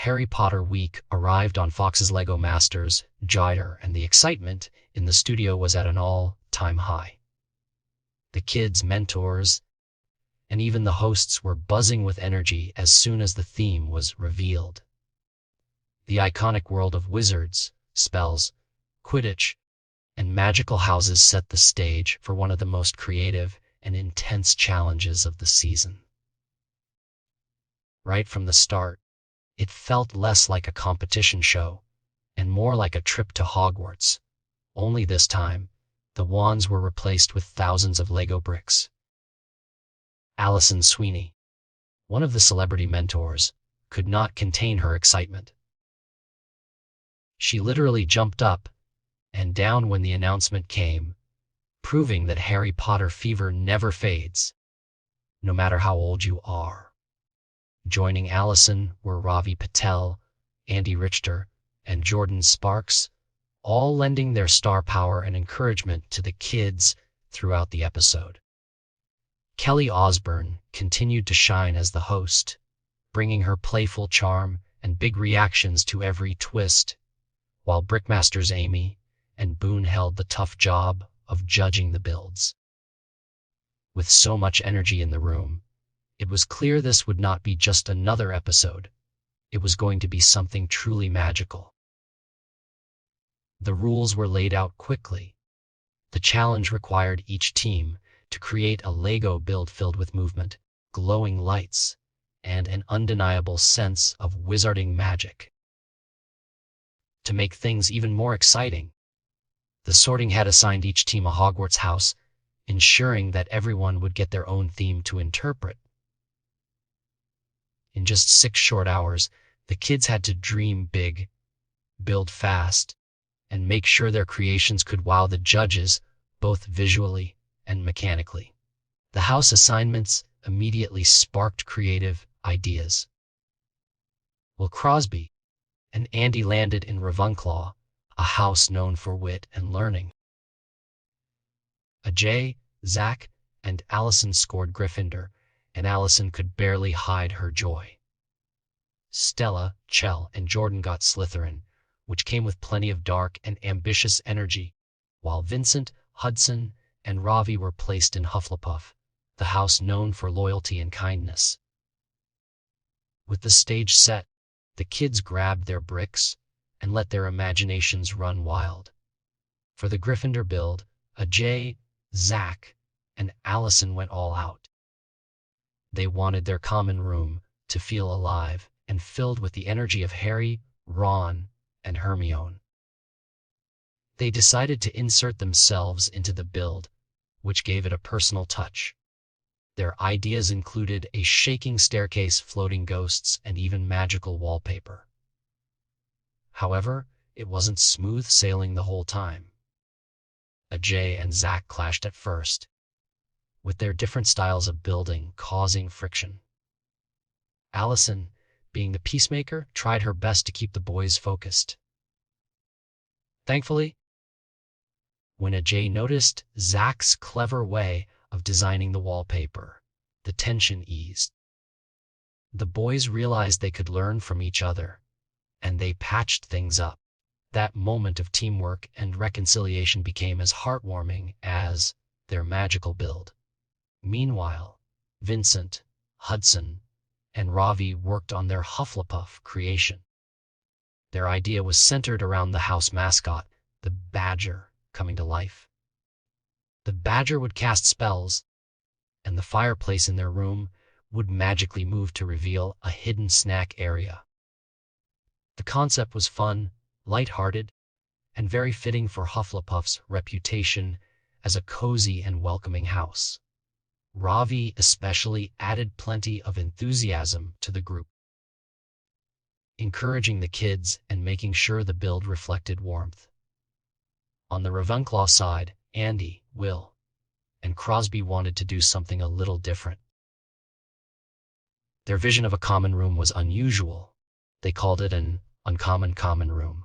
Harry Potter Week arrived on Fox's Lego Masters, Jitter, and the excitement in the studio was at an all-time high. The kids, mentors, and even the hosts were buzzing with energy as soon as the theme was revealed. The iconic world of wizards, spells, Quidditch, and magical houses set the stage for one of the most creative and intense challenges of the season. Right from the start, it felt less like a competition show and more like a trip to Hogwarts. Only this time, the wands were replaced with thousands of Lego bricks. Alison Sweeney, one of the celebrity mentors, could not contain her excitement. She literally jumped up and down when the announcement came, proving that Harry Potter fever never fades, no matter how old you are. Joining Alison were Ravi Patel, Andy Richter, and Jordan Sparks, all lending their star power and encouragement to the kids throughout the episode. Kelly Osbourne continued to shine as the host, bringing her playful charm and big reactions to every twist, while Brickmasters Amy and Boone held the tough job of judging the builds. With so much energy in the room, it was clear this would not be just another episode. It was going to be something truly magical. The rules were laid out quickly. The challenge required each team to create a Lego build filled with movement, glowing lights, and an undeniable sense of wizarding magic. To make things even more exciting, the sorting hat assigned each team a Hogwarts house, ensuring that everyone would get their own theme to interpret. In just 6 short hours, the kids had to dream big, build fast, and make sure their creations could wow the judges, both visually and mechanically. The house assignments immediately sparked creative ideas. Will Crosby and Andy landed in Ravenclaw, a house known for wit and learning. Ajay, Zach, and Allison scored Gryffindor, and Allison could barely hide her joy. Stella, Chell, and Jordan got Slytherin, which came with plenty of dark and ambitious energy, while Vincent, Hudson, and Ravi were placed in Hufflepuff, the house known for loyalty and kindness. With the stage set, the kids grabbed their bricks and let their imaginations run wild. For the Gryffindor build, Ajay, Zach, and Allison went all out. They wanted their common room to feel alive and filled with the energy of Harry, Ron, and Hermione. They decided to insert themselves into the build, which gave it a personal touch. Their ideas included a shaking staircase, floating ghosts, and even magical wallpaper. However, it wasn't smooth sailing the whole time. Ajay and Zach clashed at first, with their different styles of building causing friction. Allison, being the peacemaker, tried her best to keep the boys focused. Thankfully, when Ajay noticed Zach's clever way of designing the wallpaper, the tension eased. The boys realized they could learn from each other, and they patched things up. That moment of teamwork and reconciliation became as heartwarming as their magical build. Meanwhile, Vincent, Hudson, and Ravi worked on their Hufflepuff creation. Their idea was centered around the house mascot, the Badger, coming to life. The Badger would cast spells, and the fireplace in their room would magically move to reveal a hidden snack area. The concept was fun, lighthearted, and very fitting for Hufflepuff's reputation as a cozy and welcoming house. Ravi especially added plenty of enthusiasm to the group, encouraging the kids and making sure the build reflected warmth. On the Ravenclaw side, Andy, Will, and Crosby wanted to do something a little different. Their vision of a common room was unusual. They called it an uncommon common room.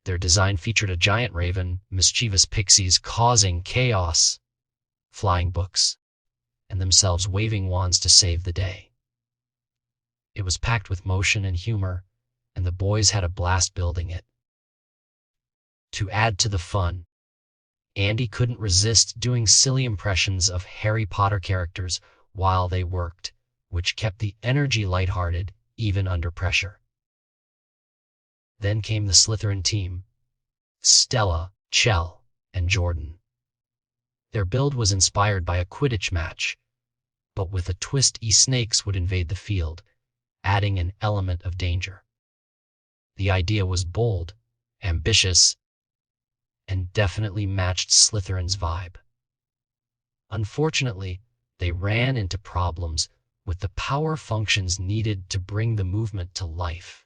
Their design featured a giant raven, mischievous pixies causing chaos, flying books, and themselves waving wands to save the day. It was packed with motion and humor, and the boys had a blast building it. To add to the fun, Andy couldn't resist doing silly impressions of Harry Potter characters while they worked, which kept the energy lighthearted even under pressure. Then came the Slytherin team, Stella, Chell, and Jordan. Their build was inspired by a Quidditch match, but with a twist, snakes would invade the field, adding an element of danger. The idea was bold, ambitious, and definitely matched Slytherin's vibe. Unfortunately, they ran into problems with the power functions needed to bring the movement to life.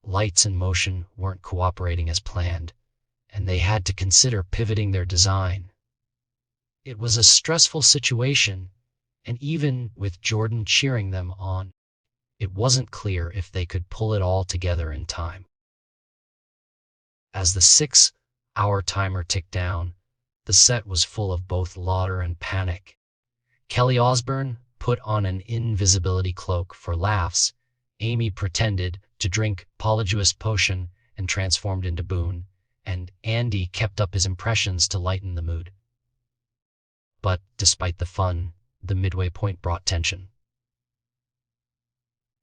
Lights and motion weren't cooperating as planned, and they had to consider pivoting their design. It was a stressful situation, and even with Jordan cheering them on, it wasn't clear if they could pull it all together in time. As the 6-hour timer ticked down, the set was full of both laughter and panic. Kelly Osbourne put on an invisibility cloak for laughs. Amy pretended to drink Polyjuice potion and transformed into Boone, and Andy kept up his impressions to lighten the mood. But despite the fun, the midway point brought tension.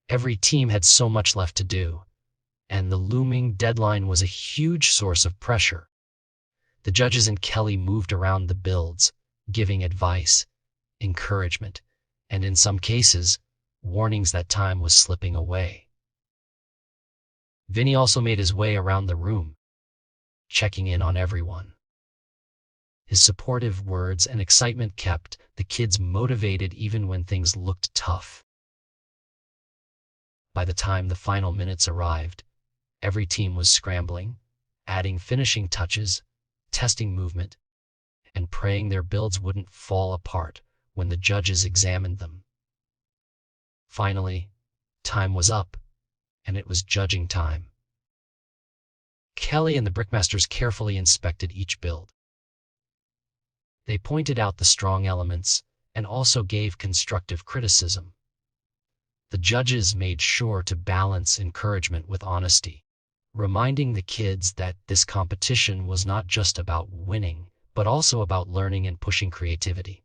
Every team had so much left to do, and the looming deadline was a huge source of pressure. The judges and Kelly moved around the builds, giving advice, encouragement, and in some cases, warnings that time was slipping away. Vinny also made his way around the room, checking in on everyone. His supportive words and excitement kept the kids motivated even when things looked tough. By the time the final minutes arrived, every team was scrambling, adding finishing touches, testing movement, and praying their builds wouldn't fall apart when the judges examined them. Finally, time was up, and it was judging time. Kelly and the Brickmasters carefully inspected each build. They pointed out the strong elements and also gave constructive criticism. The judges made sure to balance encouragement with honesty, reminding the kids that this competition was not just about winning, but also about learning and pushing creativity.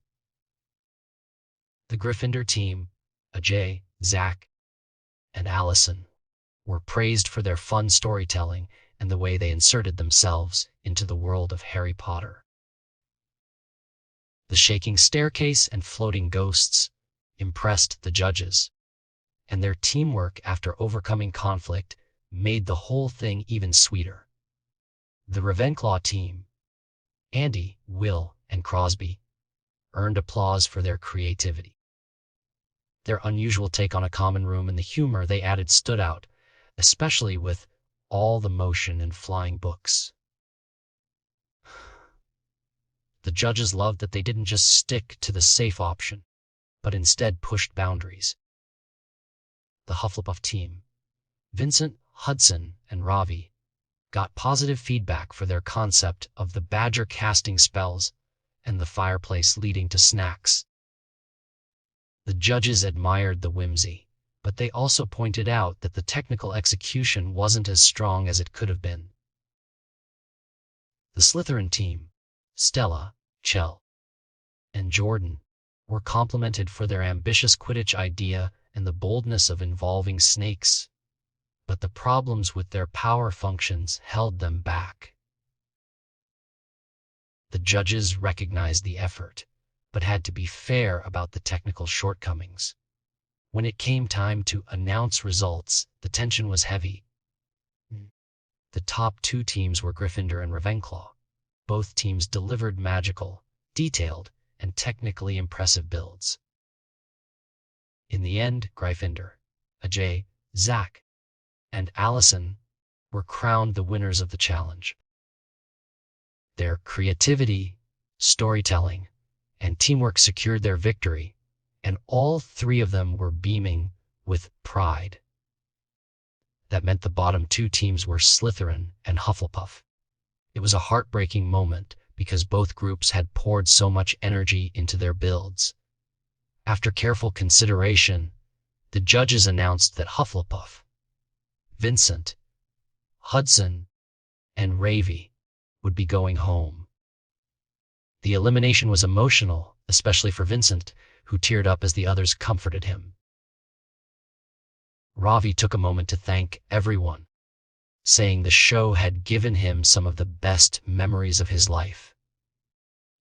The Gryffindor team, Ajay, Zach, and Allison, were praised for their fun storytelling and the way they inserted themselves into the world of Harry Potter. The shaking staircase and floating ghosts impressed the judges, and their teamwork after overcoming conflict made the whole thing even sweeter. The Ravenclaw team, Andy, Will, and Crosby, earned applause for their creativity. Their unusual take on a common room and the humor they added stood out, especially with all the motion and flying books. The judges loved that they didn't just stick to the safe option, but instead pushed boundaries. The Hufflepuff team, Vincent, Hudson, and Ravi, got positive feedback for their concept of the badger casting spells and the fireplace leading to snacks. The judges admired the whimsy, but they also pointed out that the technical execution wasn't as strong as it could have been. The Slytherin team, Stella, Chell, and Jordan, were complimented for their ambitious Quidditch idea and the boldness of involving snakes, but the problems with their power functions held them back. The judges recognized the effort, but had to be fair about the technical shortcomings. When it came time to announce results, the tension was heavy. The top two teams were Gryffindor and Ravenclaw. Both teams delivered magical, detailed, and technically impressive builds. In the end, Gryffindor, Ajay, Zach, and Allison were crowned the winners of the challenge. Their creativity, storytelling, and teamwork secured their victory, and all three of them were beaming with pride. That meant the bottom two teams were Slytherin and Hufflepuff. It was a heartbreaking moment because both groups had poured so much energy into their builds. After careful consideration, the judges announced that Hufflepuff, Vincent, Hudson, and Ravi would be going home. The elimination was emotional, especially for Vincent, who teared up as the others comforted him. Ravi took a moment to thank everyone, saying the show had given him some of the best memories of his life.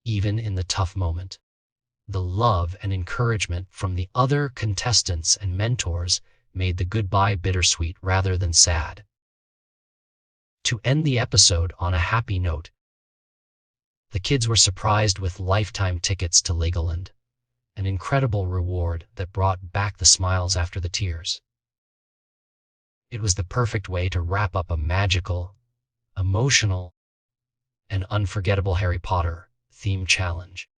Even in the tough moment, the love and encouragement from the other contestants and mentors made the goodbye bittersweet rather than sad. To end the episode on a happy note, the kids were surprised with lifetime tickets to Legoland, an incredible reward that brought back the smiles after the tears. It was the perfect way to wrap up a magical, emotional, and unforgettable Harry Potter theme challenge.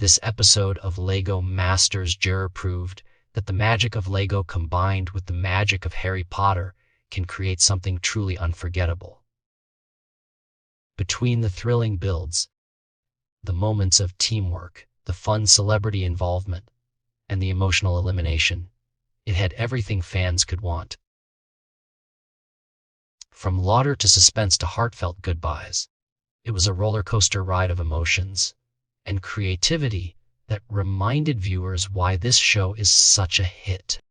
This episode of LEGO Masters Juror proved that the magic of LEGO combined with the magic of Harry Potter can create something truly unforgettable. Between the thrilling builds, the moments of teamwork, the fun celebrity involvement, and the emotional elimination, it had everything fans could want. From laughter to suspense to heartfelt goodbyes, it was a roller coaster ride of emotions and creativity that reminded viewers why this show is such a hit.